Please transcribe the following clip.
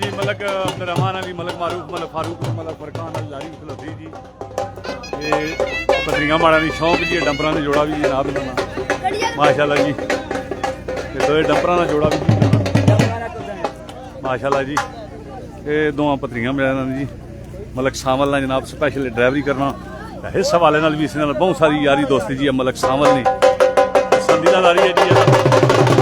जी Malak Abdurrahman Ali Malak मारूफ मलक फारूक मलक फरकान अली लारी खलफी जी ये पत्रियां माड़ा दी शौक जी डंपरां दा जोड़ा भी जनाब माशाल्लाह जी ते दो डंपरां दा जोड़ा भी माशाल्लाह जी ये दोवां पत्रियां मेरा जी मलक सावल ने जनाब स्पैशल ड्राइवरी करना इस हवाले नाल भी इस नाल बहुत सारी यारी दोस्ती जी मलक सावल ने पसंदीदा लारी है जी।